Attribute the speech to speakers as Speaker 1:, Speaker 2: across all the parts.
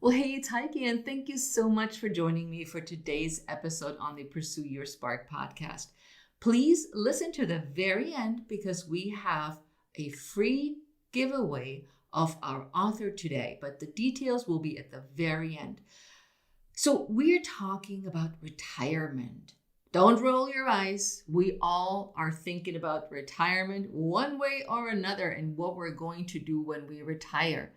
Speaker 1: Well, hey, it's Heidi, and thank you so much for joining me for today's episode on the Pursue Your Spark podcast. Please listen to the very end because we have a free giveaway of our author today, but the details will be at the very end. So, we're talking about retirement. Don't roll your eyes. We all are thinking about retirement one way or another and what we're going to do when we retire.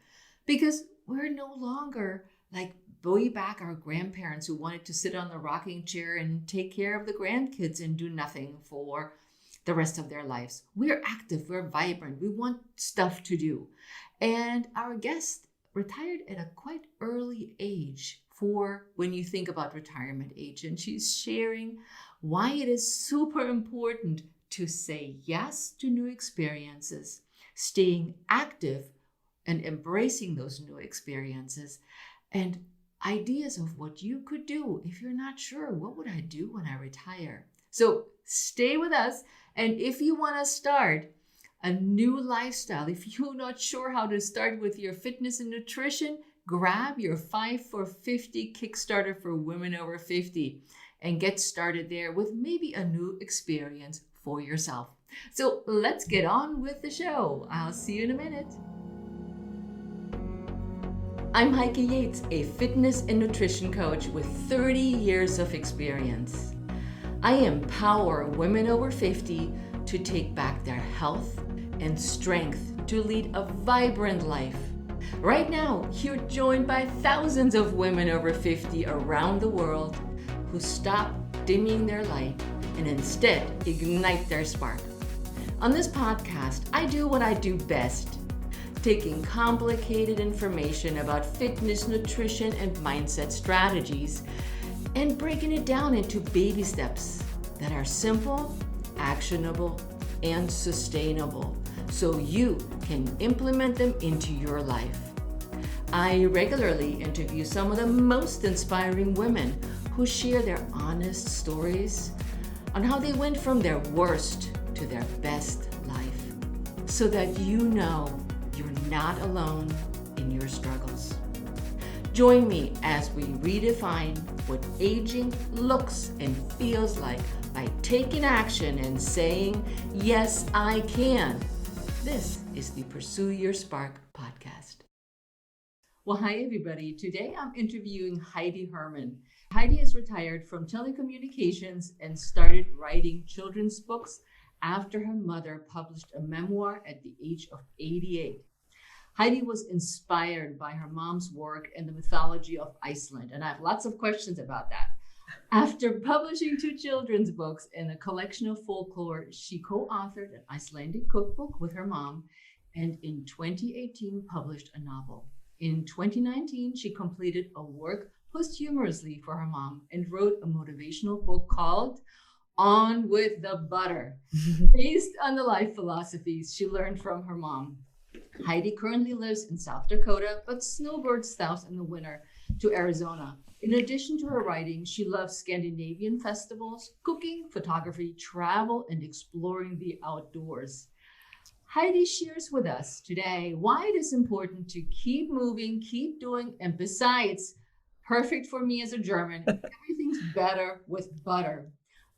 Speaker 1: Because we're no longer like way back our grandparents who wanted to sit on the rocking chair and take care of the grandkids and do nothing for the rest of their lives. We're active, we're vibrant, we want stuff to do. And our guest retired at a quite early age for when you think about retirement age. And she's sharing why it is super important to say yes to new experiences, staying active and embracing those new experiences, and ideas of what you could do if you're not sure, what would I do when I retire? So stay with us. And if you want to start a new lifestyle, if you're not sure how to start with your fitness and nutrition, grab your 5 for 50 Kickstarter for women over 50 and get started there with maybe a new experience for yourself. So let's get on with the show. I'll see you in a minute. I'm Heike Yates, a fitness and nutrition coach with 30 years of experience. I empower women over 50 to take back their health and strength to lead a vibrant life. Right now, you're joined by thousands of women over 50 around the world who stop dimming their light and instead ignite their spark. On this podcast, I do what I do best, taking complicated information about fitness, nutrition, and mindset strategies and breaking it down into baby steps that are simple, actionable, and sustainable so you can implement them into your life. I regularly interview some of the most inspiring women who share their honest stories on how they went from their worst to their best life so that you know you're not alone in your struggles. Join me as we redefine what aging looks and feels like by taking action and saying, yes, I can. This is the Pursue Your Spark podcast. Well, hi, everybody. Today I'm interviewing Heidi Herman. Heidi is retired from telecommunications and started writing children's books after her mother published a memoir at the age of 88. Heidi was inspired by her mom's work in the mythology of Iceland, and I have lots of questions about that. After publishing 2 children's books and a collection of folklore, she co-authored an Icelandic cookbook with her mom, and in 2018 published a novel. In 2019, she completed a work posthumously for her mom and wrote a motivational book called On with the Butter, based on the life philosophies she learned from her mom. Heidi currently lives in South Dakota, but snowbirds south in the winter to Arizona. In addition to her writing, she loves Scandinavian festivals, cooking, photography, travel, and exploring the outdoors. Heidi shares with us today why it is important to keep moving, keep doing, and besides, perfect for me as a German, everything's better with butter.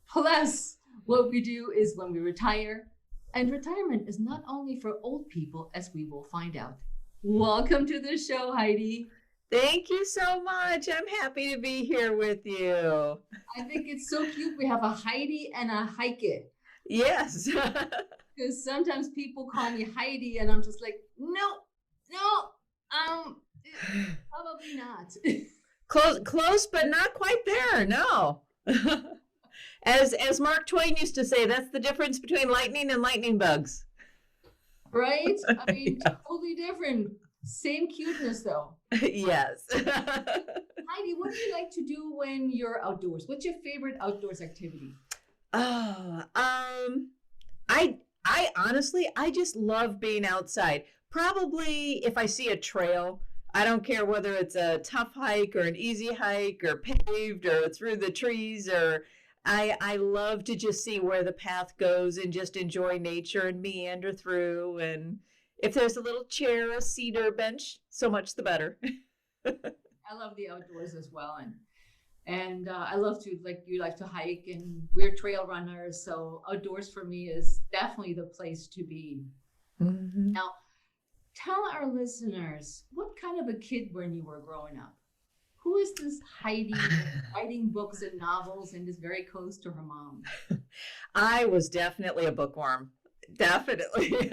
Speaker 1: Plus, what we do is when we retire, and retirement is not only for old people, as we will find out. Welcome to the show, Heidi.
Speaker 2: Thank you so much. I'm happy to be here with you.
Speaker 1: I think it's so cute. We have a Heidi and a Heike.
Speaker 2: Yes.
Speaker 1: Because sometimes people call me Heidi, and I'm just like, no, probably not.
Speaker 2: Close, but not quite there. No. As Mark Twain used to say, that's the difference between lightning and lightning bugs.
Speaker 1: Right? I mean, yeah. Totally different. Same cuteness, though.
Speaker 2: Yes.
Speaker 1: Heidi, what do you like to do when you're outdoors? What's your favorite outdoors activity?
Speaker 2: I honestly, I just love being outside. Probably if I see a trail, I don't care whether it's a tough hike or an easy hike or paved or through the trees, or I love to just see where the path goes and just enjoy nature and meander through. And if there's a little chair, a seat, or a bench, so much the better.
Speaker 3: love the outdoors as well. And I love to, like you like to hike, and we're trail runners. So outdoors for me is definitely the place to be.
Speaker 2: Mm-hmm.
Speaker 3: Now, tell our listeners, what kind of a kid when you were growing up? Who is this Heidi writing books and novels and is very close to her mom?
Speaker 2: I was definitely a bookworm. Definitely.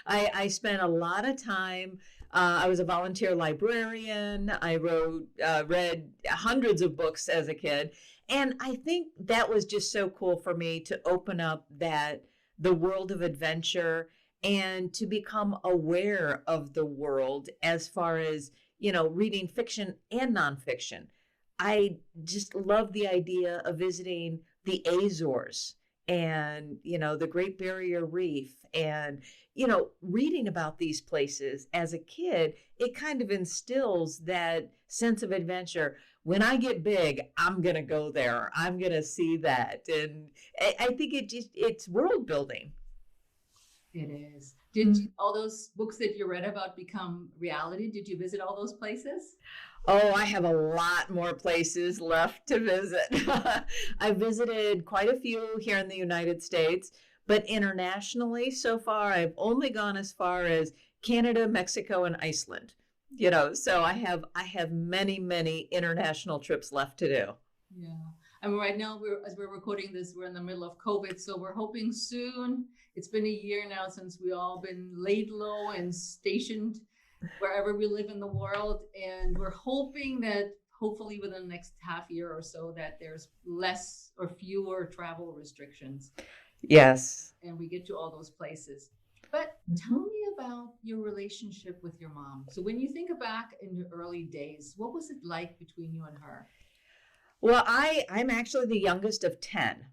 Speaker 2: I spent a lot of time. I was a volunteer librarian. I read hundreds of books as a kid. And I think that was just so cool for me to open up the world of adventure and to become aware of the world as far as, reading fiction and nonfiction. I just love the idea of visiting the Azores and the Great Barrier Reef, and reading about these places as a kid. It kind of instills that sense of adventure. When I get big, I'm gonna go there, I'm gonna see that. And I think it's world building.
Speaker 3: It is. Did all those books that you read about become reality? Did you visit all those places?
Speaker 2: Oh, I have a lot more places left to visit. I visited quite a few here in the United States, but internationally so far, I've only gone as far as Canada, Mexico, and Iceland. So I have many international trips left to do.
Speaker 3: Yeah. I mean, right now, as we're recording this, we're in the middle of COVID. So we're hoping soon. It's been a year now since we all been laid low and stationed wherever we live in the world. And we're hoping that hopefully within the next half year or so that there's less or fewer travel restrictions.
Speaker 2: Yes.
Speaker 3: And we get to all those places. But tell me about your relationship with your mom. So when you think back in your early days, what was it like between you and her?
Speaker 2: Well, I'm actually the youngest of 10.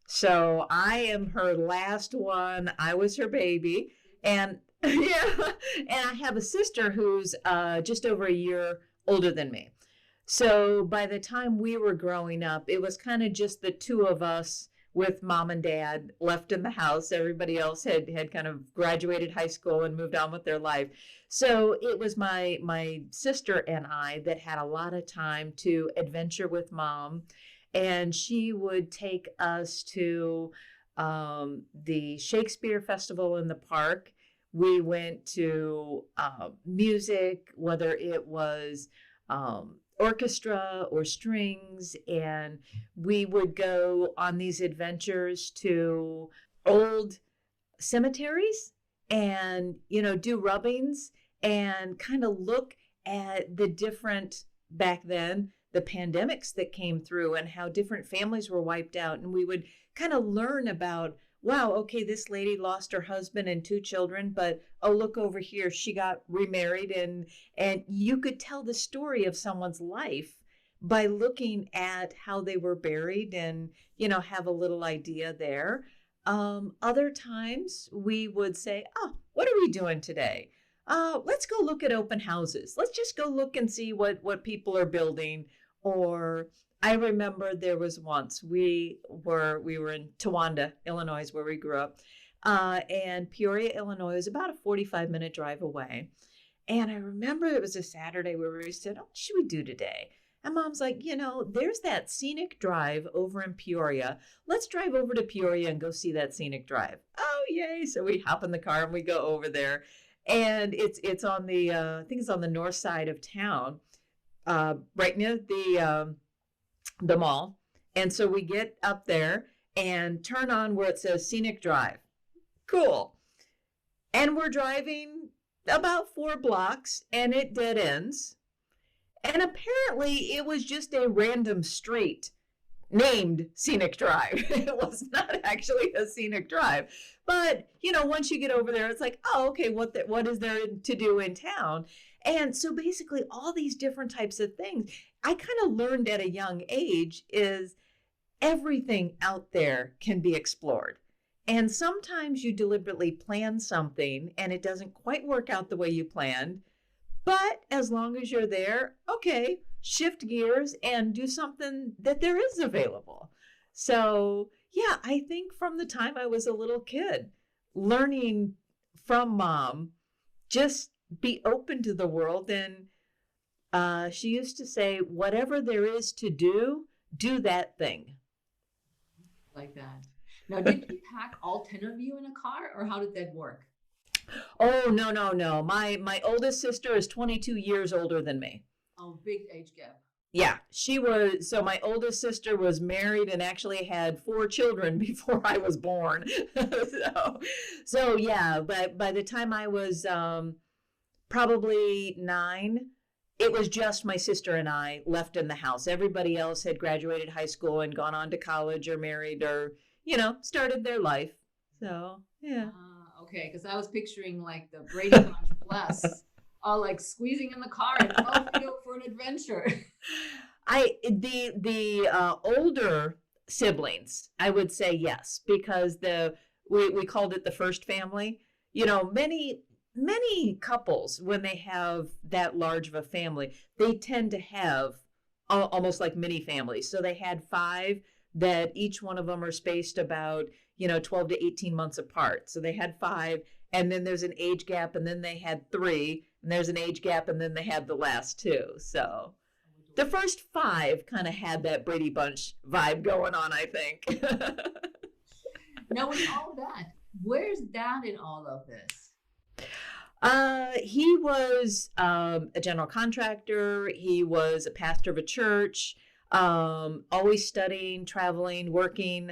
Speaker 2: So I am her last one. I was her baby. And yeah, and I have a sister who's just over a year older than me. So by the time we were growing up, it was kind of just the two of us with mom and dad left in the house. Everybody else had kind of graduated high school and moved on with their life. So it was my sister and I that had a lot of time to adventure with mom. And she would take us to the Shakespeare Festival in the park. We went to music, whether it was orchestra or strings, and we would go on these adventures to old cemeteries and do rubbings and kind of look at the different, back then, the pandemics that came through and how different families were wiped out. And we would kind of learn about, wow, okay, this lady lost her husband and 2 children, but oh, look over here, she got remarried. And you could tell the story of someone's life by looking at how they were buried and, have a little idea there. Other times we would say, oh, what are we doing today? Let's go look at open houses. Let's just go look and see what people are building. Or I remember there was once we were in Towanda, Illinois, where we grew up, and Peoria, Illinois is about a 45-minute drive away. And I remember it was a Saturday where we said, oh, what should we do today? And mom's like, there's that scenic drive over in Peoria. Let's drive over to Peoria and go see that scenic drive. Oh, yay. So we hop in the car and we go over there. And it's on the, I think it's on the north side of town, right near the mall. And so we get up there and turn on where it says scenic drive. Cool. And we're driving about 4 blocks and it dead ends. And apparently it was just a random street named Scenic Drive. It was not actually a scenic drive. But, once you get over there, it's like, oh, okay, what is there to do in town? And so basically all these different types of things I kind of learned at a young age is everything out there can be explored. And sometimes you deliberately plan something and it doesn't quite work out the way you planned. But as long as you're there, okay, shift gears and do something that there is available. So, yeah, I think from the time I was a little kid, learning from mom, just be open to the world. And She used to say, whatever there is to do that thing.
Speaker 3: Like that. Now, did you pack all 10 of you in a car, or how did that work?
Speaker 2: Oh, no. My oldest sister is 22 years older than me.
Speaker 3: Oh, big age gap.
Speaker 2: Yeah, so my oldest sister was married and actually had 4 children before I was born. So yeah, but by the time I was probably 9, it was just my sister and I left in the house. Everybody else had graduated high school and gone on to college or married or, started their life. So, yeah.
Speaker 3: Okay, because I was picturing like the Brady Bunch Plus, all like squeezing in the car and off you go for an adventure.
Speaker 2: The older siblings, I would say yes, because we called it the first family. Many couples, when they have that large of a family, they tend to have almost like mini families. So they had 5 that each one of them are spaced about 12 to 18 months apart. So they had 5, and then there's an age gap, and then they had 3, and there's an age gap, and then they had the last 2. So the first 5 kind of had that Brady Bunch vibe going on, I think.
Speaker 3: Now, with all that, where's Dad in all of this?
Speaker 2: He was a general contractor. He was a pastor of a church, always studying, traveling, working.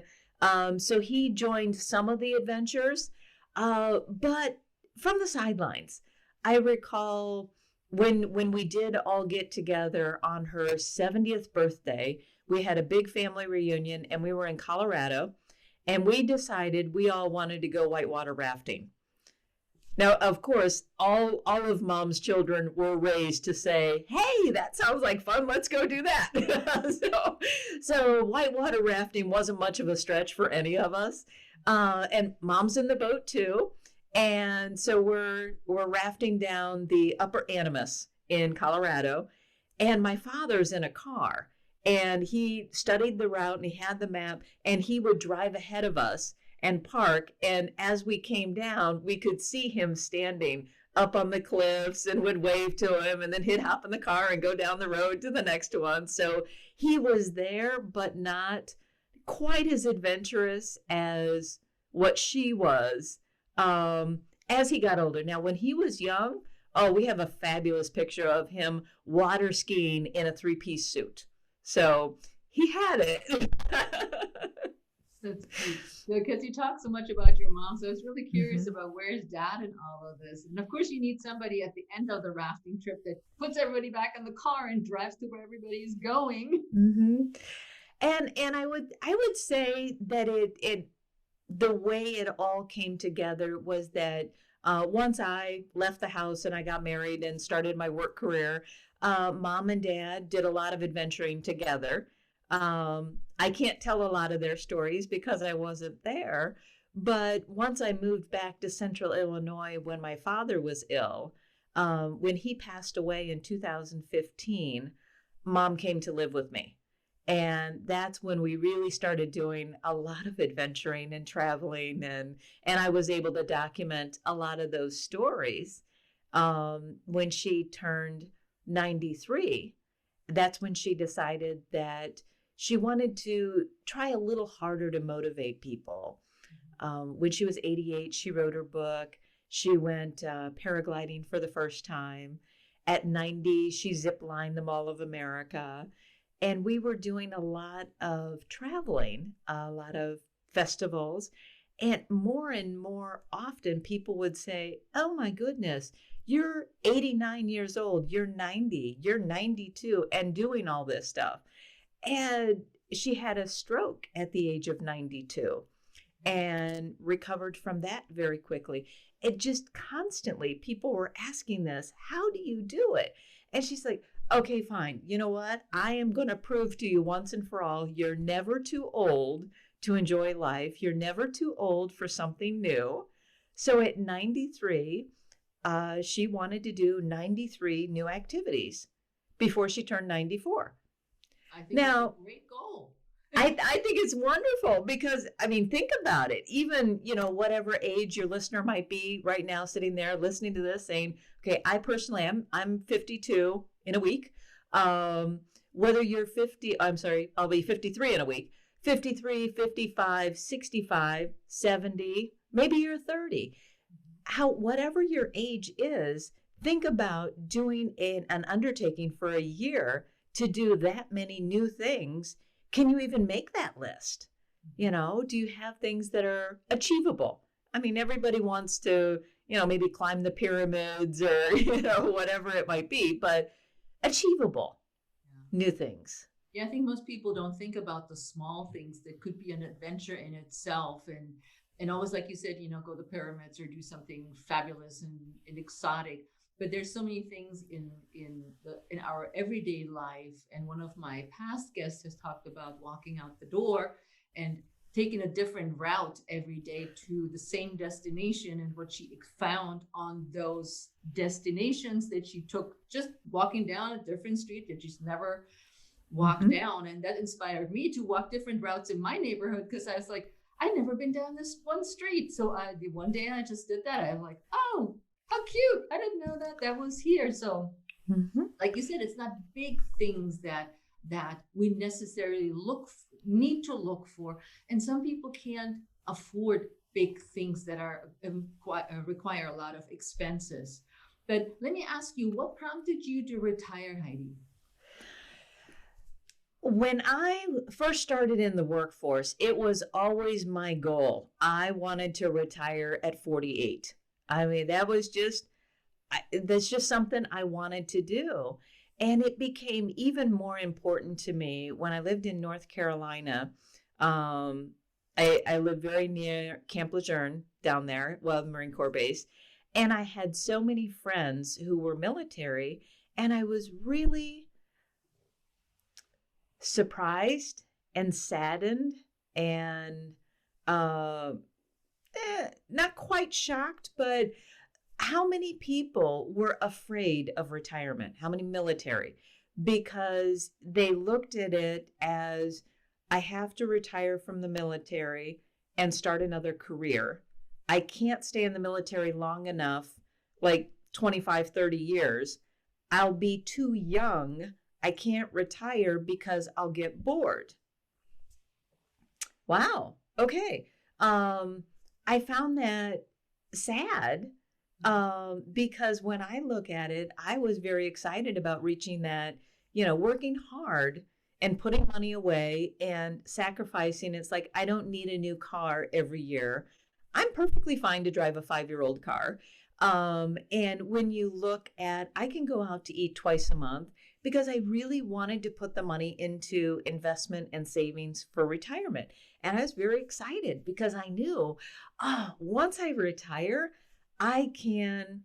Speaker 2: So he joined some of the adventures, but from the sidelines. I recall when we did all get together on her 70th birthday, we had a big family reunion and we were in Colorado, and we decided we all wanted to go whitewater rafting. Now, of course, all of Mom's children were raised to say, hey, that sounds like fun. Let's go do that. So whitewater rafting wasn't much of a stretch for any of us. And Mom's in the boat too. And so we're rafting down the Upper Animas in Colorado. And my father's in a car. And he studied the route and he had the map. And he would drive ahead of us and park, and as we came down, we could see him standing up on the cliffs and would wave to him, and then he'd hop in the car and go down the road to the next one. So he was there, but not quite as adventurous as what she was as he got older. Now, when he was young, we have a fabulous picture of him water skiing in a 3-piece suit. So he had it.
Speaker 3: That's cute. Because you talk so much about your mom, so I was really curious about where's Dad in all of this. And of course, you need somebody at the end of the rafting trip that puts everybody back in the car and drives to where everybody is going.
Speaker 2: And I would say that it the way it all came together was that once I left the house and I got married and started my work career, Mom and Dad did a lot of adventuring together. I can't tell a lot of their stories because I wasn't there. But once I moved back to Central Illinois when my father was ill, when he passed away in 2015, Mom came to live with me. And that's when we really started doing a lot of adventuring and traveling. And I was able to document a lot of those stories. When she turned 93, that's when she decided that she wanted to try a little harder to motivate people. When she was 88, she wrote her book. She went paragliding for the first time. At 90, she ziplined the Mall of America. And we were doing a lot of traveling, a lot of festivals. And more often, people would say, oh my goodness, you're 89 years old, you're 90, you're 92, and doing all this stuff. And she had a stroke at the age of 92 and recovered from that very quickly. It just constantly, people were asking this, how do you do it? And she's like, okay, fine. You know what? I am going to prove to you once and for all, you're never too old to enjoy life. You're never too old for something new. So at 93, she wanted to do 93 new activities before she turned 94.
Speaker 3: I think that's a great goal.
Speaker 2: I think it's wonderful because, I mean, think about it. Even, whatever age your listener might be right now sitting there listening to this saying, okay, I personally am, I'm 52 in a week. Whether you're 50, I'm sorry, I'll be 53 in a week, 53, 55, 65, 70, maybe you're 30. Whatever your age is, think about doing an undertaking for a year to do that many new things. Can you even make that list? Do you have things that are achievable? I mean, everybody wants to, maybe climb the pyramids or, whatever it might be, but achievable new things.
Speaker 3: Yeah, I think most people don't think about the small things that could be an adventure in itself, and always, like you said, go to pyramids or do something fabulous and exotic. But there's so many things in our everyday life. And one of my past guests has talked about walking out the door and taking a different route every day to the same destination, and what she found on those destinations that she took just walking down a different street that she's never walked down. And that inspired me to walk different routes in my neighborhood, because I was like, I've never been down this one street. So one day I just did that. I'm like, oh, how cute. I didn't know that was here. So like you said, it's not big things that we necessarily need to look for. And some people can't afford big things that require a lot of expenses. But let me ask you, what prompted you to retire, Heidi?
Speaker 2: When I first started in the workforce, it was always my goal. I wanted to retire at 48. I mean, that's just something I wanted to do. And it became even more important to me when I lived in North Carolina. I lived very near Camp Lejeune down there, the Marine Corps base. And I had so many friends who were military, and I was really surprised and saddened and not quite shocked, but how many people were afraid of retirement? How many military? Because they looked at it as, I have to retire from the military and start another career. I can't stay in the military long enough, like 25, 30 years. I'll be too young. I can't retire because I'll get bored. Wow. Okay. I found that sad because when I look at it, I was very excited about reaching that, working hard and putting money away and sacrificing. It's like, I don't need a new car every year. I'm perfectly fine to drive a 5-year-old car. And when you look at, I can go out to eat twice a month because I really wanted to put the money into investment and savings for retirement. And I was very excited because I knew, once I retire, I can,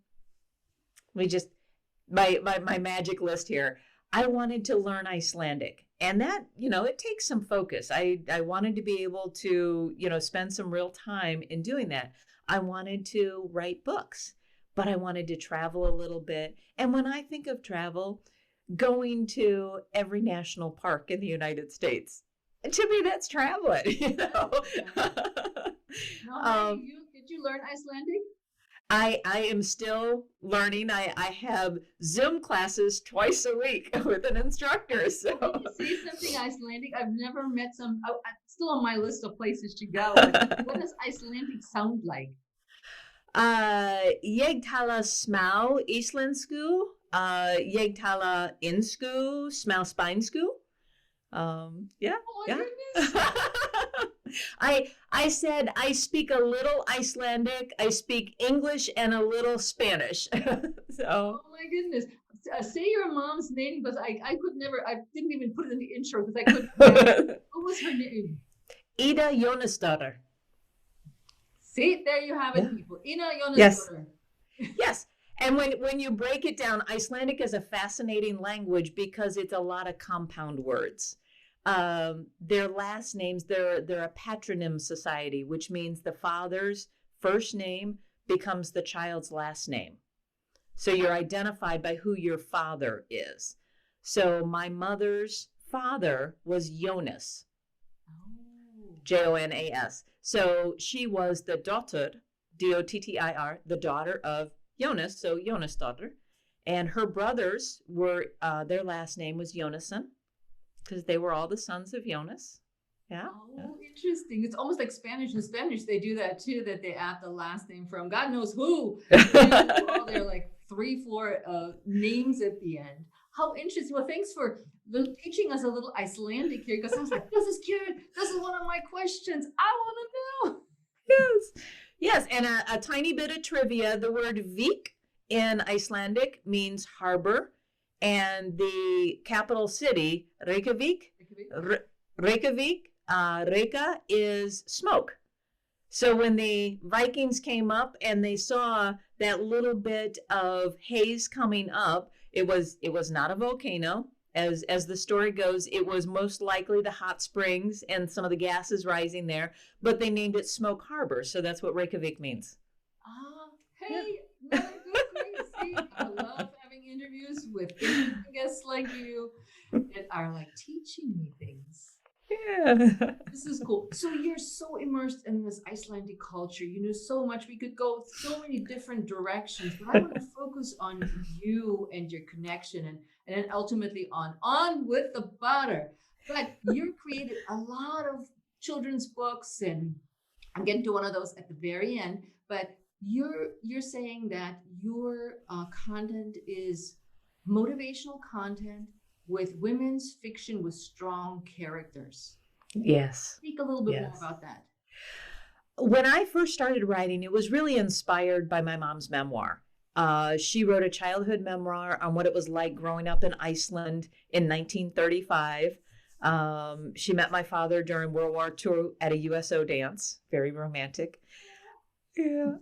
Speaker 2: my magic list here. I wanted to learn Icelandic. And that, it takes some focus. I wanted to be able to, spend some real time in doing that. I wanted to write books, but I wanted to travel a little bit. And when I think of travel, going to every national park in the United States, to me, that's traveling,
Speaker 3: No, did you learn Icelandic?
Speaker 2: I am still learning. I have Zoom classes twice a week with an instructor. So
Speaker 3: can you say something Icelandic? I've never met some. I'm still on my list of places to go. What does Icelandic sound like?
Speaker 2: Ég tala smá íslensku. Ég tala ensku, smá spænsku. Yeah.
Speaker 3: Oh my
Speaker 2: Yeah.
Speaker 3: goodness.
Speaker 2: I said I speak a little Icelandic, I speak English and a little Spanish. So.
Speaker 3: Oh my goodness. Say your mom's name, because I could never, I didn't even put it in the intro because I couldn't remember. What was her name?
Speaker 2: Ida Jónasdóttir.
Speaker 3: See, there you have it, people. Ina Jónasdóttir.
Speaker 2: Yes. Yes. And when you break it down, Icelandic is a fascinating language because it's a lot of compound words. Their last names, they're a patronym society, which means the father's first name becomes the child's last name. So you're identified by who your father is. So my mother's father was Jonas, Jonas. So she was the daughter, Dottir, the daughter of Jonas, so Jónasdóttir. And her brothers were, their last name was Jonasson, because they were all the sons of Jonas. Yeah.
Speaker 3: Oh, interesting. It's almost like Spanish. In Spanish, they do that too, that they add the last name from God knows who. All their like 3-4 names at the end. How interesting. Well, thanks for teaching us a little Icelandic here, because I was like, this is cute. This is one of my questions. I want to know.
Speaker 2: Yes. Yes. And a tiny bit of trivia. The word vik in Icelandic means harbor, and the capital city, Reykjavik, Reka is smoke. So when the Vikings came up and they saw that little bit of haze coming up, it was not a volcano. As the story goes, it was most likely the hot springs and some of the gases rising there, but they named it Smoke Harbor. So that's what Reykjavik means.
Speaker 3: Hey, another good thing. See, I love having interviews with guests like you that are like teaching me things.
Speaker 2: Yeah.
Speaker 3: This is cool. So you're so immersed in this Icelandic culture. You know so much. We could go so many different directions, but I want to focus on you and your connection, and then ultimately on with the butter. But you created a lot of children's books, and I'm getting to one of those at the very end. But you're saying that your content is motivational content with women's fiction with strong characters.
Speaker 2: Yes.
Speaker 3: Speak a little bit more about that.
Speaker 2: When I first started writing, it was really inspired by my mom's memoir. She wrote a childhood memoir on what it was like growing up in Iceland in 1935. She met my father during World War II at a USO dance. Very romantic. Yeah.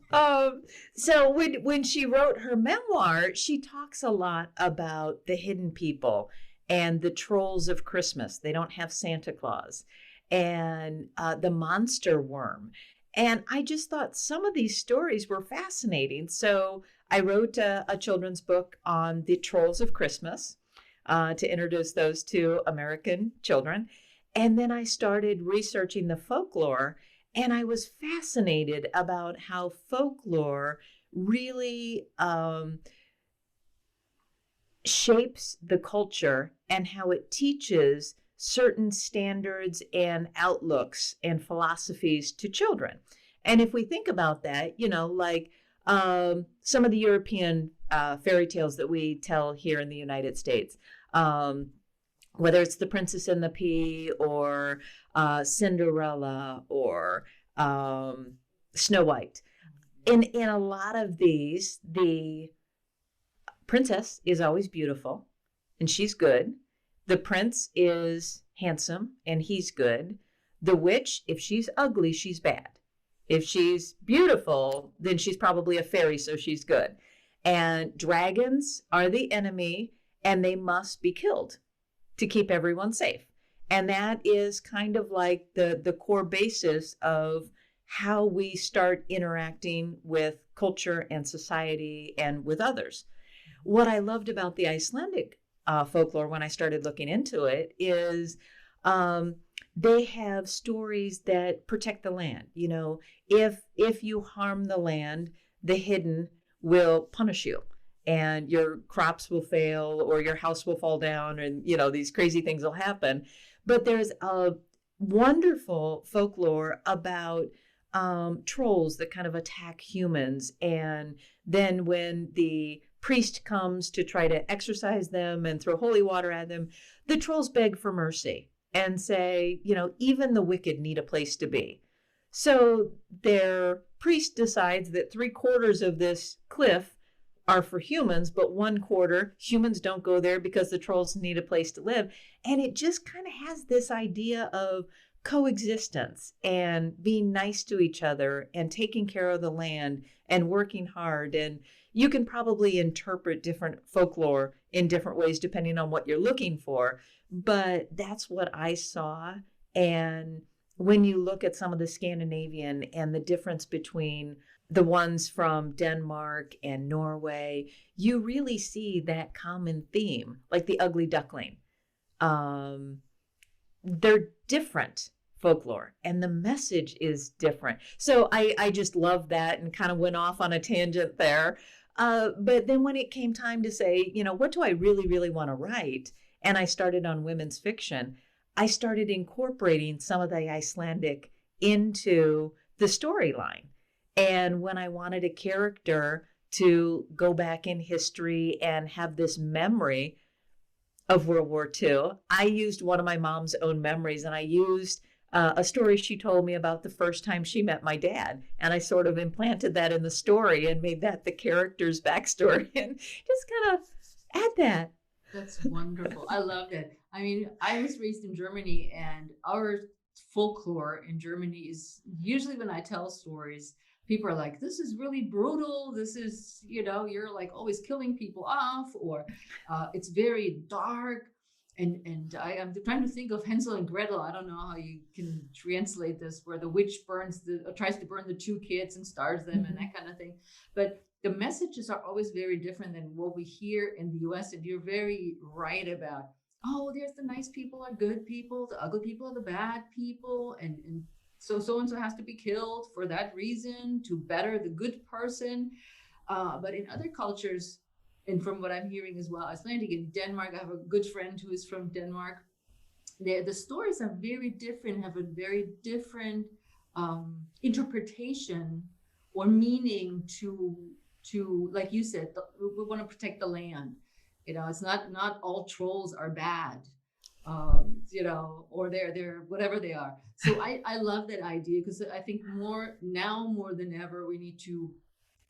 Speaker 2: So when she wrote her memoir, she talks a lot about the hidden people and the trolls of Christmas. They don't have Santa Claus, and the monster worm. And I just thought some of these stories were fascinating. So I wrote a children's book on the trolls of Christmas to introduce those to American children. And then I started researching the folklore, and I was fascinated about how folklore really shapes the culture and how it teaches certain standards and outlooks and philosophies to children. And if we think about that, like some of the European fairy tales that we tell here in the United States, whether it's The Princess and the Pea or Cinderella or Snow White. In a lot of these, the princess is always beautiful and she's good. The prince is handsome and he's good. The witch, if she's ugly, she's bad. If she's beautiful, then she's probably a fairy, so she's good. And dragons are the enemy, and they must be killed to keep everyone safe. And that is kind of like the core basis of how we start interacting with culture and society and with others. What I loved about the Icelandic folklore when I started looking into it is they have stories that protect the land. If you harm the land, the hidden will punish you, and your crops will fail or your house will fall down, and these crazy things will happen. But there's a wonderful folklore about trolls that kind of attack humans, and then when the priest comes to try to exorcise them and throw holy water at them, the trolls beg for mercy and say, even the wicked need a place to be. So their priest decides that 3/4 of this cliff are for humans, but 1/4 humans don't go there because the trolls need a place to live. And it just kind of has this idea of coexistence and being nice to each other and taking care of the land and working hard. And you can probably interpret different folklore in different ways depending on what you're looking for. But that's what I saw. And when you look at some of the Scandinavian and the difference between the ones from Denmark and Norway, you really see that common theme, like the ugly duckling. They're different folklore and the message is different. So I just love that and kind of went off on a tangent there. But then when it came time to say, what do I really, really want to write? And I started on women's fiction. I started incorporating some of the Icelandic into the storyline. And when I wanted a character to go back in history and have this memory of World War II, I used one of my mom's own memories, and I used a story she told me about the first time she met my dad. And I sort of implanted that in the story and made that the character's backstory and just kind of add that.
Speaker 3: That's wonderful. I love it. I mean, I was raised in Germany, and our folklore in Germany is usually, when I tell stories, people are like, this is really brutal. This is, you're like always killing people off, or it's very dark. And I'm trying to think of Hansel and Gretel. I don't know how you can translate this, where the witch tries to burn the two kids and starves them and that kind of thing. But the messages are always very different than what we hear in the US. And you're very right about, there's the nice people are good people, the ugly people are the bad people. And so-and-so has to be killed for that reason to better the good person. But in other cultures, and from what I'm hearing as well, Icelandic, in Denmark, I have a good friend who is from Denmark. The stories are very different, have a very different interpretation or meaning to, like you said, we want to protect the land. It's not all trolls are bad, or they're whatever they are. So I love that idea, because I think more than ever, we need to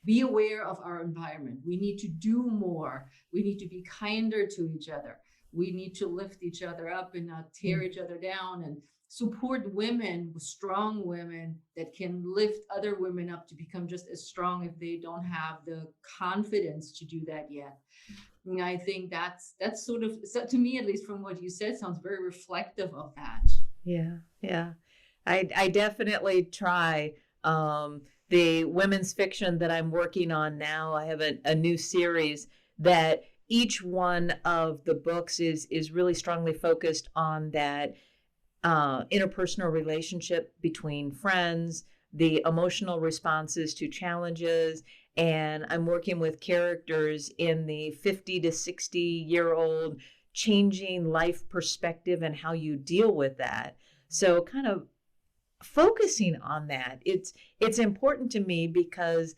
Speaker 3: be aware of our environment. We need to do more. We need to be kinder to each other. We need to lift each other up and not tear each other down, and support women, strong women that can lift other women up to become just as strong if they don't have the confidence to do that yet. And I think that's sort of, to me, at least from what you said, sounds very reflective of that.
Speaker 2: Yeah. I definitely try. The women's fiction that I'm working on now, I have a new series that each one of the books is really strongly focused on that interpersonal relationship between friends, the emotional responses to challenges. And I'm working with characters in the 50 to 60-year-old, changing life perspective and how you deal with that. So kind of focusing on that, it's important to me, because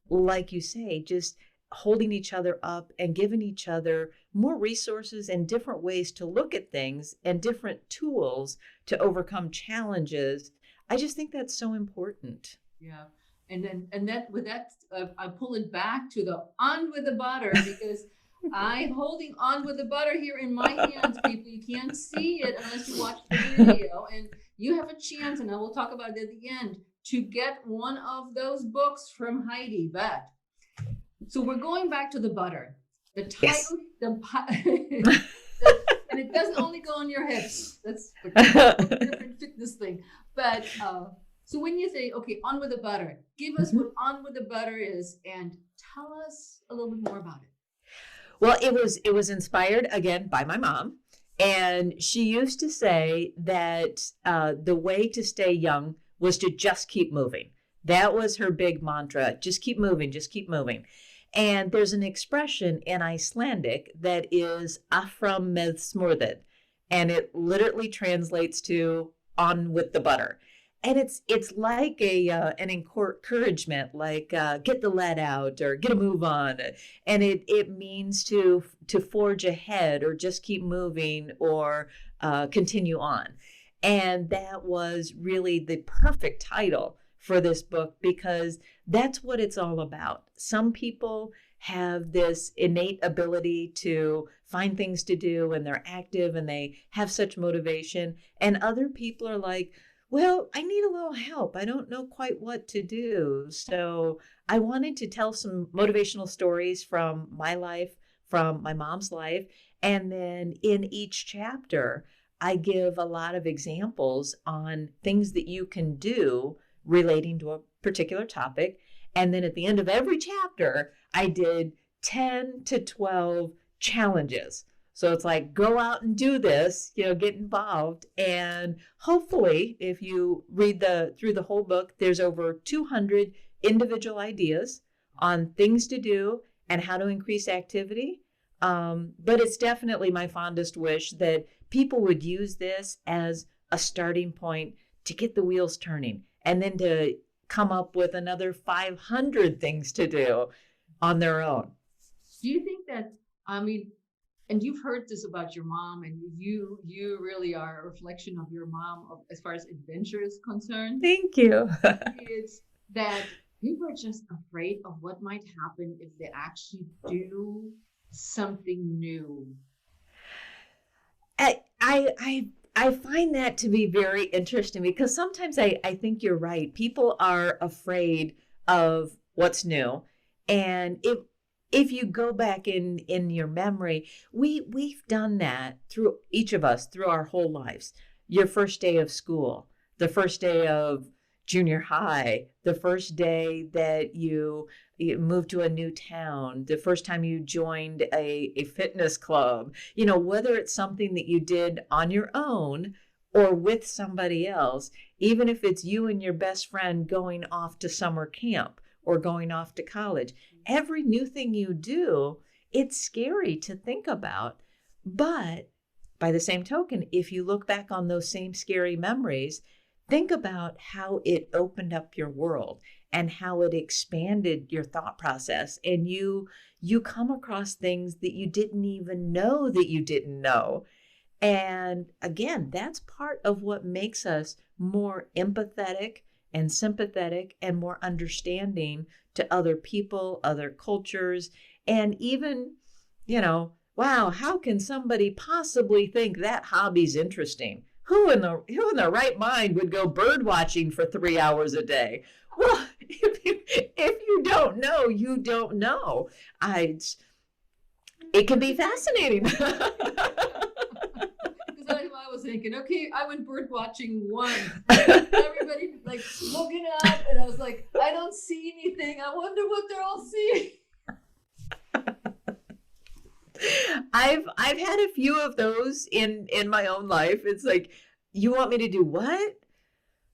Speaker 2: like you say, just holding each other up and giving each other more resources and different ways to look at things and different tools to overcome challenges. I just think that's so important.
Speaker 3: Yeah. And that with that, I pull it back to the On with the Butter, because I'm holding On with the Butter here in my hands, people. You can't see it unless you watch the video, and you have a chance, and I will talk about it at the end, to get one of those books from Heidi. But so we're going back to the butter. The title,
Speaker 2: yes.
Speaker 3: And it doesn't only go on your hips. That's a different fitness thing. But so when you say, okay, On with the Butter, give us what On with the Butter is, and tell us a little bit more about it.
Speaker 2: Well, it was inspired again by my mom. And she used to say that the way to stay young was to just keep moving. That was her big mantra. Just keep moving, just keep moving. And there's an expression in Icelandic that is "áfram með smurðið," and it literally translates to "on with the butter." And it's like an encouragement, like get the lead out or get a move on. And it means to forge ahead or just keep moving or continue on. And that was really the perfect title for this book, because that's what it's all about. Some people have this innate ability to find things to do, and they're active and they have such motivation. And other people are like, well, I need a little help. I don't know quite what to do. So I wanted to tell some motivational stories from my life, from my mom's life. And then in each chapter, I give a lot of examples on things that you can do relating to a particular topic. And then at the end of every chapter, I did 10 to 12 challenges. So it's like, go out and do this, get involved. And hopefully, if you read through the whole book, there's over 200 individual ideas on things to do and how to increase activity. But it's definitely my fondest wish that people would use this as a starting point to get the wheels turning, and then to come up with another 500 things to do on their own.
Speaker 3: Do you think that, I mean, and you've heard this about your mom, and you really are a reflection of your mom as far as adventure is concerned.
Speaker 2: Thank you.
Speaker 3: It's that people are just afraid of what might happen if they actually do something new.
Speaker 2: I find that to be very interesting, because sometimes I think you're right. People are afraid of what's new. And if you go back in your memory, we've done that through each of us through our whole lives. Your first day of school, the first day of junior high, the first day that you moved to a new town, the first time you joined a fitness club, whether it's something that you did on your own or with somebody else, even if it's you and your best friend going off to summer camp or going off to college, every new thing you do, it's scary to think about. But by the same token, if you look back on those same scary memories, think about how it opened up your world and how it expanded your thought process. And you come across things that you didn't even know that you didn't know. And again, that's part of what makes us more empathetic and sympathetic and more understanding to other people, other cultures, and even, wow, how can somebody possibly think that hobby's interesting? Who in the right mind would go bird watching for 3 hours a day? Well, if you don't know, you don't know. It can be fascinating.
Speaker 3: Because I was thinking, okay, I went bird watching once. Everybody like looking up, and I was like, I don't see anything. I wonder what they're all seeing.
Speaker 2: I've had a few of those in my own life. It's like, you want me to do what?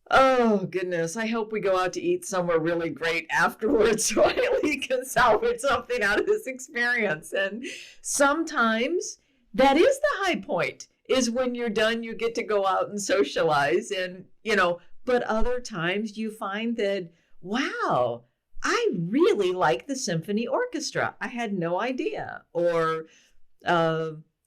Speaker 2: Oh goodness, I hope we go out to eat somewhere really great afterwards so I at least can salvage something out of this experience. And sometimes that is the high point, is when you're done, you get to go out and socialize, and but other times you find that, wow, I really like the symphony orchestra. I had no idea. Or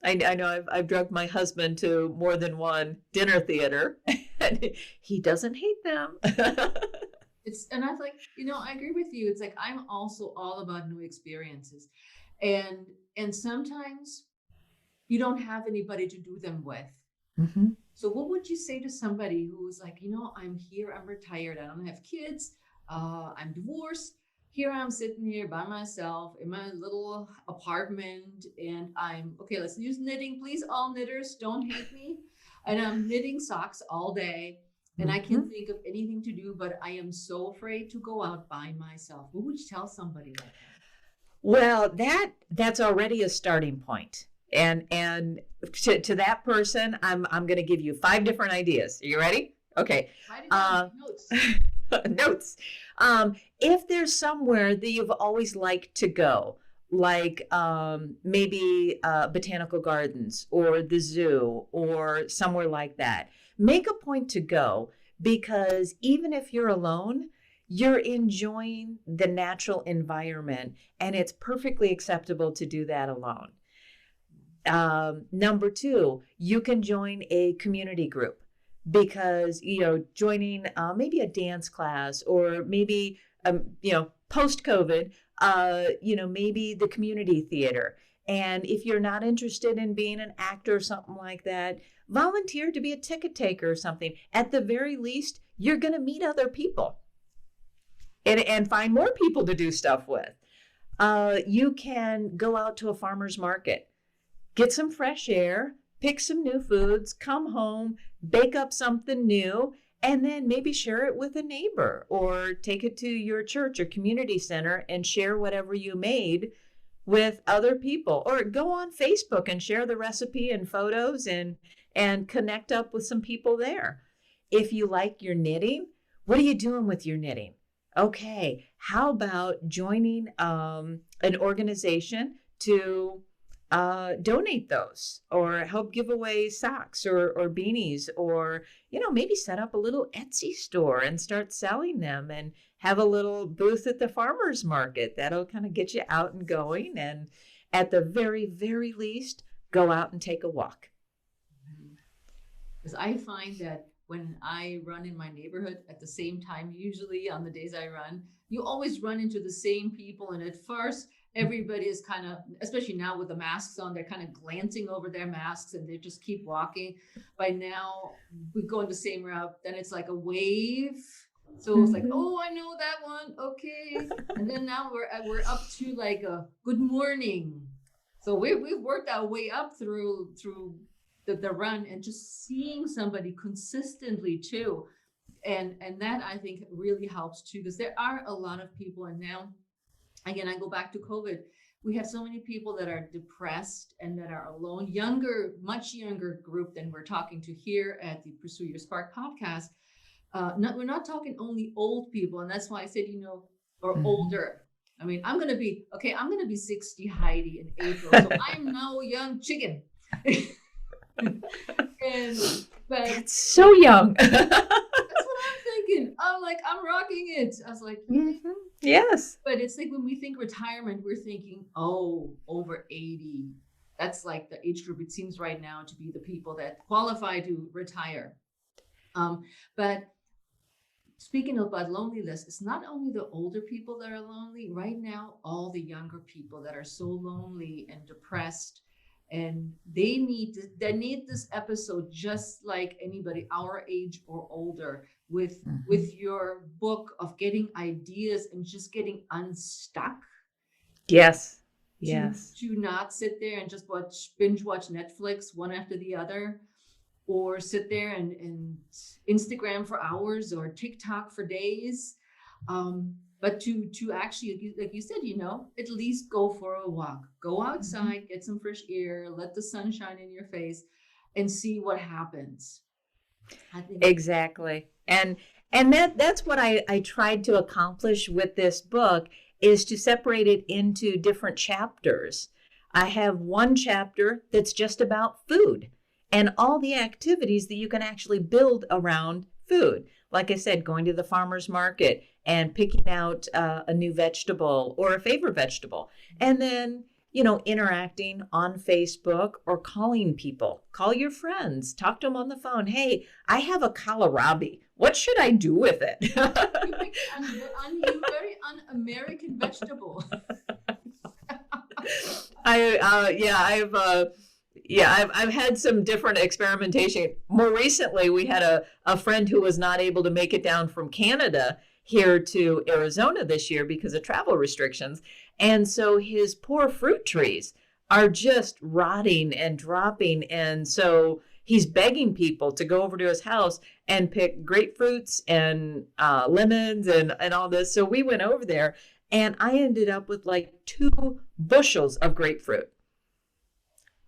Speaker 2: I know I've drugged my husband to more than one dinner theater, and he doesn't hate them.
Speaker 3: And I was like, I agree with you. It's like, I'm also all about new experiences, and sometimes you don't have anybody to do them with.
Speaker 2: Mm-hmm.
Speaker 3: So what would you say to somebody who's like, I'm here, I'm retired, I don't have kids, I'm divorced. Here I'm sitting here by myself in my little apartment, and okay, let's use knitting. Please, all knitters, don't hate me. And I'm knitting socks all day, and I can't think of anything to do, but I am so afraid to go out by myself. What would you tell somebody like that?
Speaker 2: Well, that's already a starting point. And to that person, I'm going to give you 5 different ideas. Are you ready? Okay.
Speaker 3: Notes.
Speaker 2: Notes. If there's somewhere that you've always liked to go, like maybe botanical gardens or the zoo or somewhere like that, make a point to go, because even if you're alone, you're enjoying the natural environment, and it's perfectly acceptable to do that alone. Number 2, you can join a community group, because, joining maybe a dance class, or maybe, post-COVID, maybe the community theater. And if you're not interested in being an actor or something like that, volunteer to be a ticket taker or something. At the very least, you're going to meet other people and find more people to do stuff with. You can go out to a farmer's market, get some fresh air, pick some new foods, come home, bake up something new, and then maybe share it with a neighbor, or take it to your church or community center and share whatever you made with other people, or go on Facebook and share the recipe and photos and connect up with some people there. If you like your knitting, what are you doing with your knitting? okay, how about joining an organization to donate those or help give away socks or beanies, or, maybe set up a little Etsy store and start selling them and have a little booth at the farmer's market. That'll kind of get you out and going. And at the very, very least, go out and take a walk.
Speaker 3: Because I find that when I run in my neighborhood at the same time, usually on the days I run, you always run into the same people. And at first, everybody is kind of, especially now with the masks on, they're kind of glancing over their masks and they just keep walking. By now, we go in the same route, then it's like a wave. So it's like, oh, I know that one. Okay. And then now we're up to like a good morning. So we've worked our way up through the run, and just seeing somebody consistently too. And that I think really helps too, because there are a lot of people, and now, again, I go back to COVID. We have so many people that are depressed and that are alone, much younger group than we're talking to here at the Pursue Your Spark podcast. We're not talking only old people. And that's why I said, or older. I mean, I'm going to be 60, Heidi, in April. So I'm no young chicken. But
Speaker 2: that's so young.
Speaker 3: That's what I'm thinking. I'm rocking it. I was like,
Speaker 2: yes.
Speaker 3: But it's like when we think retirement, we're thinking, oh, over 80. That's like the age group it seems right now to be the people that qualify to retire. But speaking about loneliness, it's not only the older people that are lonely. Right now, all the younger people that are so lonely and depressed, and they need this episode just like anybody our age or older, with your book of getting ideas and just getting unstuck.
Speaker 2: Yes.
Speaker 3: To not sit there and just binge watch Netflix one after the other, or sit there and Instagram for hours or TikTok for days. But to actually, like you said, at least go for a walk, go outside, get some fresh air, let the sun shine in your face, and see what happens. I think
Speaker 2: exactly. And that's what I tried to accomplish with this book, is to separate it into different chapters. I have one chapter that's just about food and all the activities that you can actually build around food. Like I said, going to the farmer's market and picking out a new vegetable or a favorite vegetable. And then, interacting on Facebook or calling people. Call your friends, talk to them on the phone. Hey, I have a kohlrabi. What should I do with it?
Speaker 3: You picked a very un-American vegetable.
Speaker 2: I've had some different experimentation. More recently, we had a friend who was not able to make it down from Canada here to Arizona this year because of travel restrictions. And so his poor fruit trees are just rotting and dropping. And so he's begging people to go over to his house and pick grapefruits and lemons and all this. So we went over there, and I ended up with like 2 bushels of grapefruit.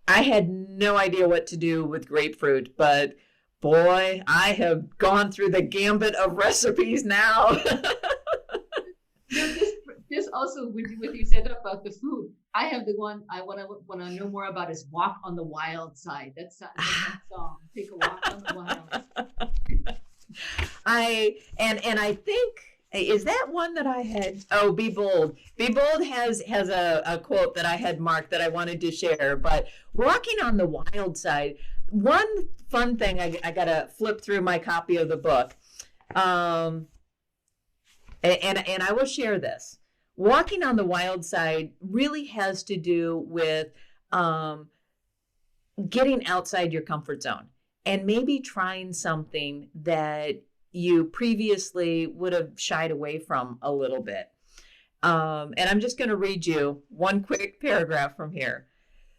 Speaker 2: I had no idea what to do with grapefruit, but boy, I have gone through the gambit of recipes now.
Speaker 3: This also, with you said about the food, I have the one I want to know more about is Walk on the Wild Side. That's that song. Take a walk on the wild.
Speaker 2: I think, is that one that I had? Oh, Be Bold. Be Bold has a quote that I had marked that I wanted to share. But Walking on the Wild Side, one fun thing, I got to flip through my copy of the book. And I will share this. Walking on the Wild Side really has to do with getting outside your comfort zone and maybe trying something that you previously would have shied away from a little bit. And I'm just going to read you one quick paragraph from here.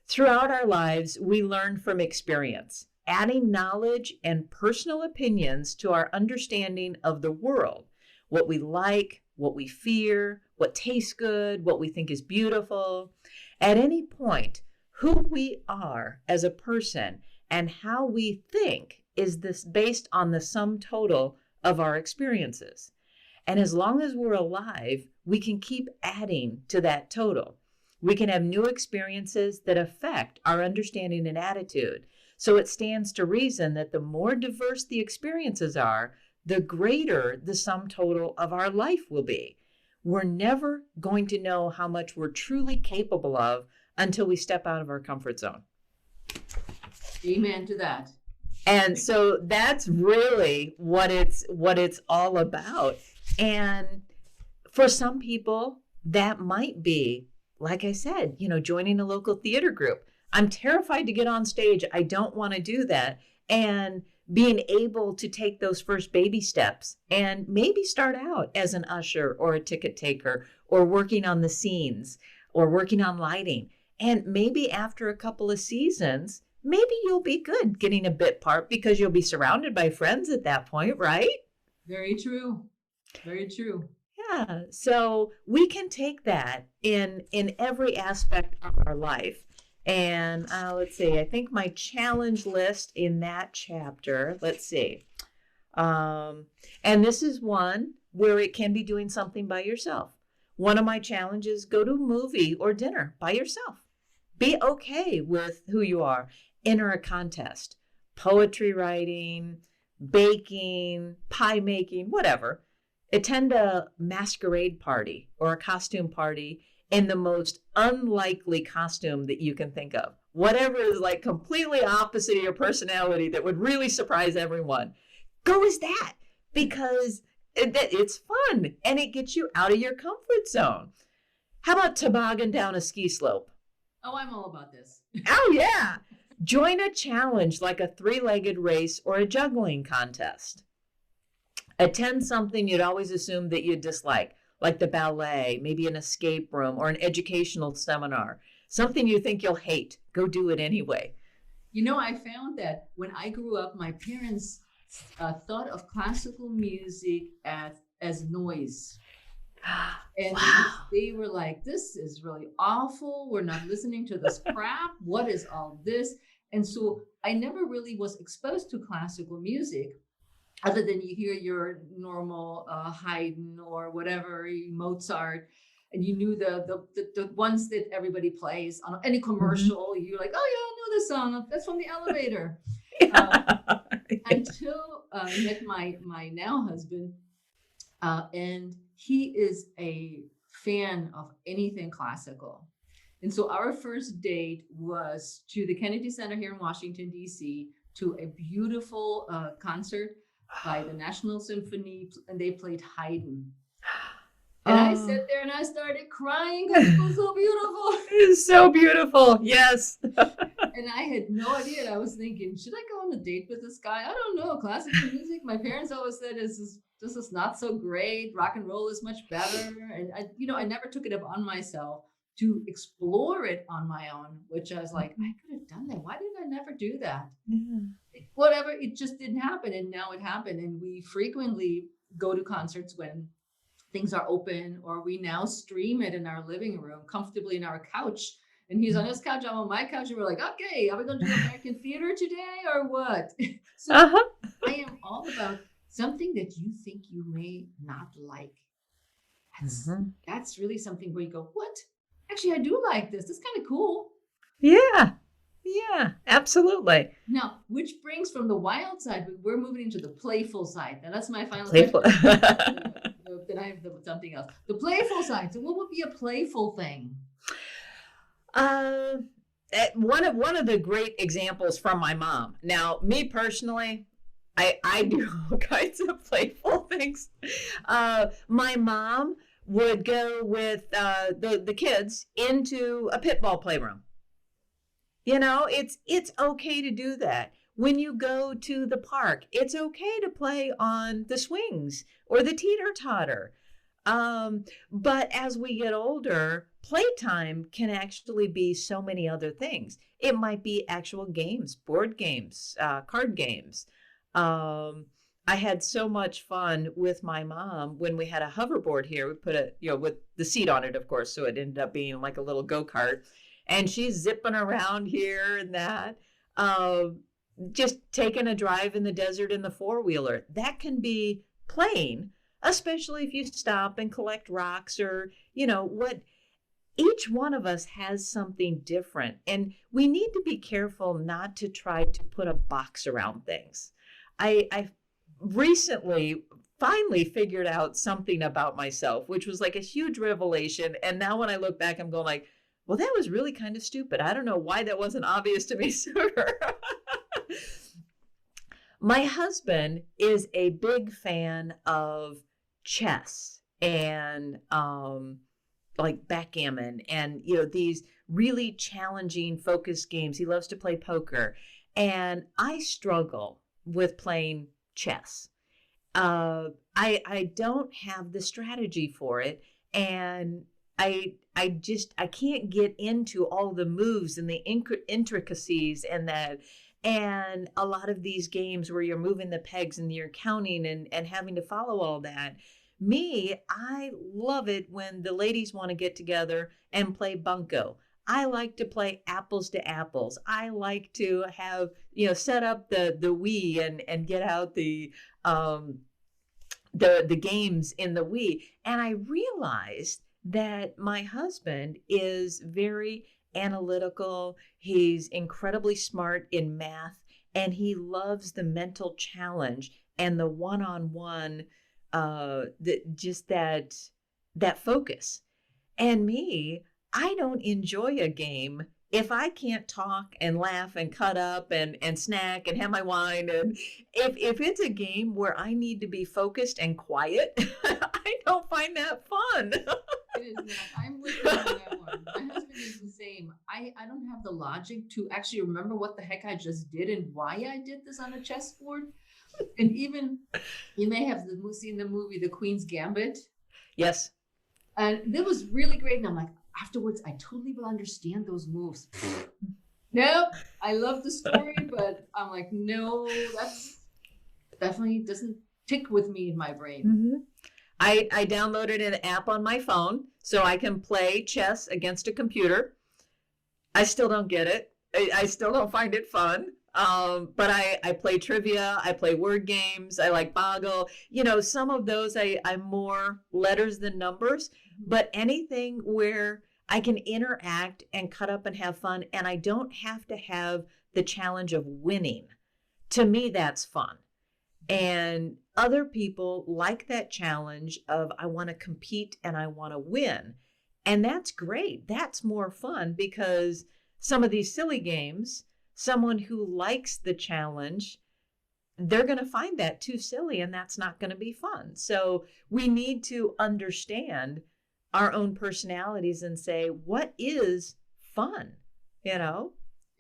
Speaker 2: Throughout our lives, we learn from experience, adding knowledge and personal opinions to our understanding of the world, what we like, what we fear, what tastes good, what we think is beautiful. At any point, who we are as a person and how we think is this based on the sum total of our experiences. And as long as we're alive, we can keep adding to that total. We can have new experiences that affect our understanding and attitude. So it stands to reason that the more diverse the experiences are, the greater the sum total of our life will be. We're never going to know how much we're truly capable of until we step out of our comfort zone.
Speaker 3: Amen to that.
Speaker 2: And so that's really what it's all about. And for some people, that might be, like I said, joining a local theater group. I'm terrified to get on stage. I don't want to do that. And being able to take those first baby steps and maybe start out as an usher or a ticket taker or working on the scenes or working on lighting. And maybe after a couple of seasons, maybe you'll be good getting a bit part because you'll be surrounded by friends at that point, right?
Speaker 3: Very true. Very true.
Speaker 2: Yeah. So we can take that in every aspect of our life. And let's see, I think my challenge list in that chapter, let's see. And this is one where it can be doing something by yourself. One of my challenges, go to a movie or dinner by yourself. Be okay with who you are. Enter a contest, poetry writing, baking, pie making, whatever. Attend a masquerade party or a costume party in the most unlikely costume that you can think of. Whatever is like completely opposite of your personality that would really surprise everyone. Go as that because it's fun and it gets you out of your comfort zone. How about toboggan down a ski slope?
Speaker 3: Oh, I'm all about this.
Speaker 2: Oh, yeah. Join a challenge like a 3-legged race or a juggling contest. Attend something you'd always assume that you'd dislike, like the ballet, maybe an escape room or an educational seminar. Something you think you'll hate, go do it anyway.
Speaker 3: I found that when I grew up, my parents thought of classical music as noise. And
Speaker 2: wow.
Speaker 3: they were like, this is really awful. We're not listening to this crap. What is all this? And so I never really was exposed to classical music other than you hear your normal Haydn or whatever, Mozart, and you knew the ones that everybody plays on any commercial. Mm-hmm. You're like, oh yeah, I know this song. That's from the elevator. Until I met my now husband, and he is a fan of anything classical. And so our first date was to the Kennedy Center here in Washington, D.C., to a beautiful concert by the National Symphony, and they played Haydn. And I sat there and I started crying because it was so beautiful.
Speaker 2: It is so beautiful. Yes.
Speaker 3: And I had no idea. And I was thinking, should I go on a date with this guy? I don't know. Classical music, my parents always said, this is not so great. Rock and roll is much better. And I never took it upon myself to explore it on my own, which I was like, I could have done that. Why did I never do that? Whatever, it just didn't happen. And now it happened. And we frequently go to concerts when things are open, or we now stream it in our living room, comfortably in our couch. And he's on his couch, I'm on my couch, and we're like, okay, are we going to do American theater today or what? So I am all about something that you think you may not like. That's really something where you go, what? Actually, I do like this. This is kind of cool.
Speaker 2: Yeah, absolutely.
Speaker 3: Now, which brings from the wild side, we're moving into the playful side. Now, that's my final
Speaker 2: playful.
Speaker 3: Then I have something else. The playful side. So what would be a playful thing?
Speaker 2: One of the great examples from my mom. Now, me personally, I do all kinds of playful things. My mom would go with the kids into a pitball playroom. It's okay to do that. When you go to the park, it's okay to play on the swings or the teeter-totter. But as we get older, playtime can actually be so many other things. It might be actual games, board games, card games. I had so much fun with my mom when we had a hoverboard here. We put with the seat on it, of course, so it ended up being like a little go-kart. And she's zipping around here and that. Just taking a drive in the desert in the four-wheeler. That can be playing. especially if you stop and collect rocks or, what each one of us has something different. And we need to be careful not to try to put a box around things. I recently finally figured out something about myself, which was like a huge revelation. And now when I look back, I'm going like, well, that was really kind of stupid. I don't know why that wasn't obvious to me sooner. My husband is a big fan of chess and like backgammon and these really challenging focus games. He loves to play poker, and I struggle with playing chess. I don't have the strategy for it, and I can't get into all the moves and the intricacies and that. And a lot of these games where you're moving the pegs and you're counting and having to follow all that. Me, I love it when the ladies want to get together and play bunco. I like to play apples to apples. I like to have, set up the Wii and get out the games in the Wii. And I realized that my husband is very analytical. He's incredibly smart in math, and he loves the mental challenge and the one-on-one, that focus. And me, I don't enjoy a game if I can't talk and laugh and cut up and snack and have my wine. And if it's a game where I need to be focused and quiet, I don't find that fun.
Speaker 3: It is not. I'm with you on that one. My husband is the same. I don't have the logic to actually remember what the heck I just did and why I did this on a chessboard. And even, you may have seen the movie The Queen's Gambit.
Speaker 2: Yes.
Speaker 3: And that was really great. And I'm like, afterwards, I totally will understand those moves. Nope. I love the story, but I'm like, no, that's definitely doesn't tick with me in my brain.
Speaker 2: Mm-hmm. I downloaded an app on my phone so I can play chess against a computer. I still don't get it. I still don't find it fun. But I play trivia. I play word games. I like Boggle. Some of those I'm more letters than numbers, but anything where I can interact and cut up and have fun, and I don't have to have the challenge of winning. To me, that's fun. And other people like that challenge of I want to compete and I want to win. And that's great. That's more fun because some of these silly games, someone who likes the challenge, they're going to find that too silly and that's not going to be fun. So we need to understand our own personalities and say, what is fun?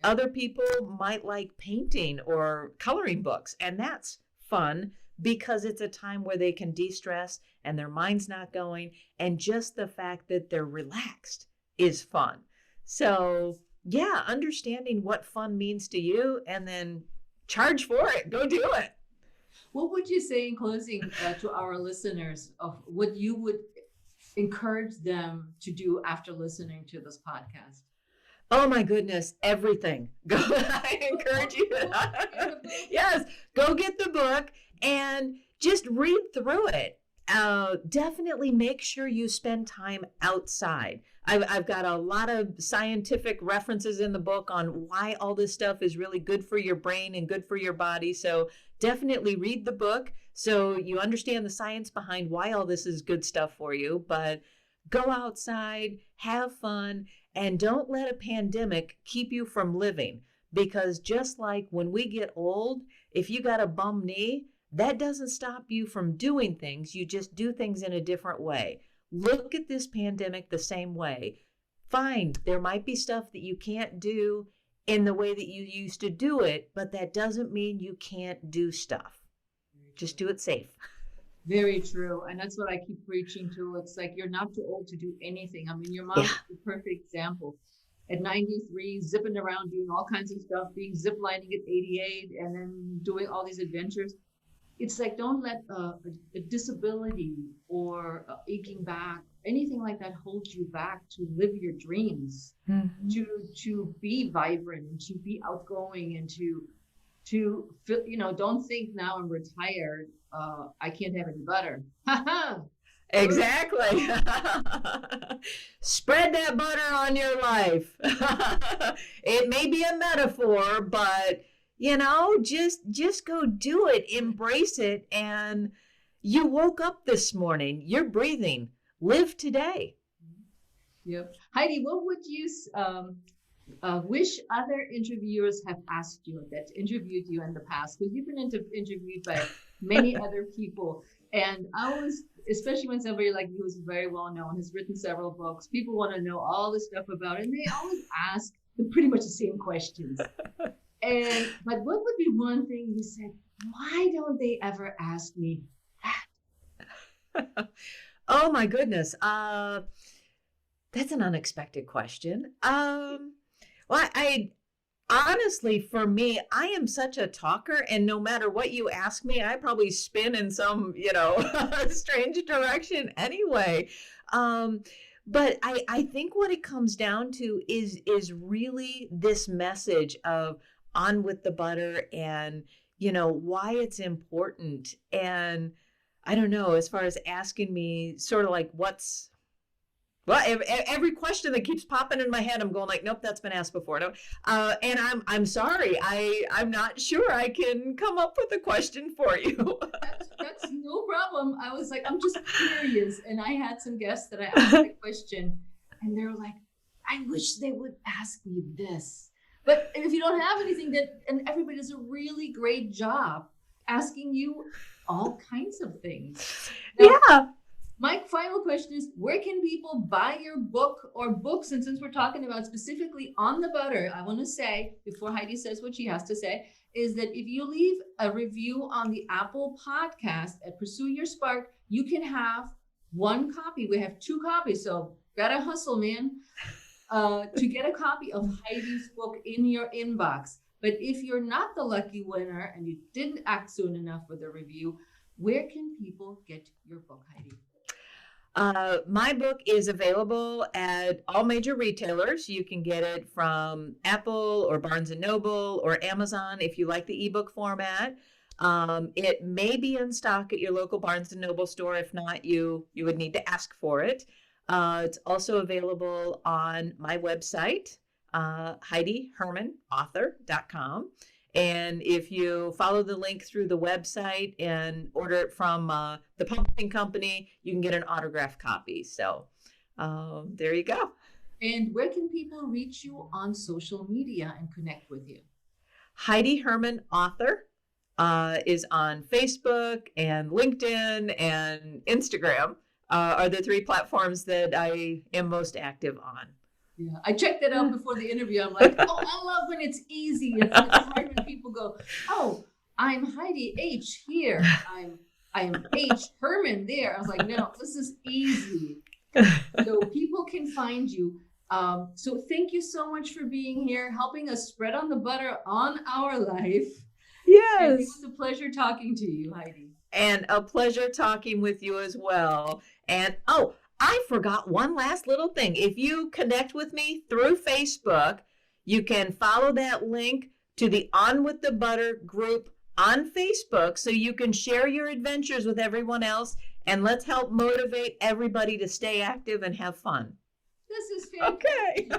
Speaker 2: Other people might like painting or coloring books, and that's fun because it's a time where they can de-stress and their mind's not going, and just the fact that they're relaxed is fun. So yeah, understanding what fun means to you and then charge for it. Go do it.
Speaker 3: What would you say in closing to our listeners of what you would encourage them to do after listening to this podcast?
Speaker 2: Oh my goodness, everything. I encourage you. Yes, go get the book and just read through it. Definitely make sure you spend time outside. I've got a lot of scientific references in the book on why all this stuff is really good for your brain and good for your body. So definitely read the book so you understand the science behind why all this is good stuff for you. But go outside, have fun, and don't let a pandemic keep you from living. Because just like when we get old, if you got a bum knee, that doesn't stop you from doing things. You just do things in a different way. Look at this pandemic the same way. Fine, there might be stuff that you can't do in the way that you used to do it, but that doesn't mean you can't do stuff. Just do it safe.
Speaker 3: Very true. And that's what I keep preaching to. It's like, you're not too old to do anything. I mean, your mom is the perfect example. At 93, zipping around, doing all kinds of stuff, being ziplining at 88, and then doing all these adventures. It's like, don't let a disability or aching back, anything like that hold you back to live your dreams, to be vibrant and to be outgoing and to to, don't think now I'm retired, I can't have any butter.
Speaker 2: Exactly. Spread that butter on your life. It may be a metaphor, but just go do it, embrace it. And you woke up this morning, you're breathing, live today.
Speaker 3: Yep. Heidi, what would you wish other interviewers have asked you that interviewed you in the past? Because you've been interviewed by many other people. And I was, especially when somebody like you who's very well known, has written several books, people want to know all this stuff about it, and they always ask pretty much the same questions. But what would be one thing you said, why don't they ever ask me that?
Speaker 2: Oh my goodness. That's an unexpected question. Well, I honestly, for me, I am such a talker, and no matter what you ask me, I probably spin in some, strange direction anyway. But I think what it comes down to is really this message of on with the butter, and why it's important. And I don't know, as far as asking me sort of like every question that keeps popping in my head, I'm going like, nope, that's been asked before. No, and I'm sorry, I'm not sure I can come up with a question for you.
Speaker 3: That's no problem. I was like, I'm just curious, and I had some guests that I asked a question, and they were like, I wish they would ask me this. But if you don't have anything, and everybody does a really great job asking you all kinds of things. Now,
Speaker 2: yeah.
Speaker 3: My final question is, where can people buy your book or books? And since we're talking about specifically on the butter, I want to say, before Heidi says what she has to say, is that if you leave a review on the Apple podcast at Pursue Your Spark, you can have one copy. We have 2 copies, so gotta hustle, man, to get a copy of Heidi's book in your inbox. But if you're not the lucky winner and you didn't act soon enough with a review, where can people get your book, Heidi?
Speaker 2: My book is available at all major retailers. You can get it from Apple or Barnes & Noble or Amazon if you like the ebook format. It may be in stock at your local Barnes & Noble store. If not, you would need to ask for it. It's also available on my website, HeidiHermanAuthor.com. And if you follow the link through the website and order it from the publishing company, you can get an autographed copy. So there you go.
Speaker 3: And where can people reach you on social media and connect with you?
Speaker 2: Heidi Herman Author is on Facebook and LinkedIn and Instagram are the 3 platforms that I am most active on.
Speaker 3: Yeah, I checked that out before the interview. I'm like, I love when it's easy. It's hard when people go, oh, I'm Heidi H here. I'm H Herman there. I was like, no, this is easy. So people can find you. So thank you so much for being here, helping us spread on the butter on our life.
Speaker 2: Yes.
Speaker 3: And it was a pleasure talking to you, Heidi.
Speaker 2: And a pleasure talking with you as well. And I forgot one last little thing. If you connect with me through Facebook, you can follow that link to the On With the Butter group on Facebook so you can share your adventures with everyone else, and let's help motivate everybody to stay active and have fun.
Speaker 3: This is fantastic.
Speaker 2: Okay.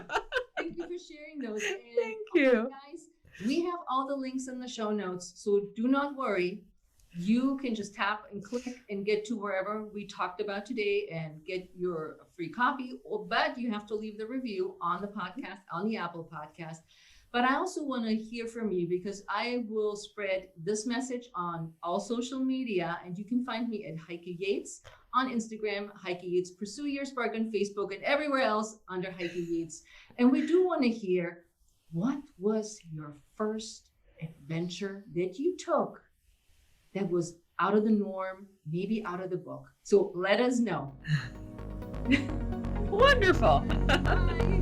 Speaker 3: Thank you for sharing those. And
Speaker 2: Thank you.
Speaker 3: Guys, we have all the links in the show notes, so do not worry. You can just tap and click and get to wherever we talked about today and get your free copy, but you have to leave the review on the podcast, on the Apple podcast. But I also want to hear from you, because I will spread this message on all social media, and you can find me at Heike Yates on Instagram, Heike Yates, Pursue Your Spark on Facebook, and everywhere else under Heike Yates. And we do want to hear, what was your first adventure that you took that was out of the norm, maybe out of the book? So let us know.
Speaker 2: Wonderful.
Speaker 3: Bye.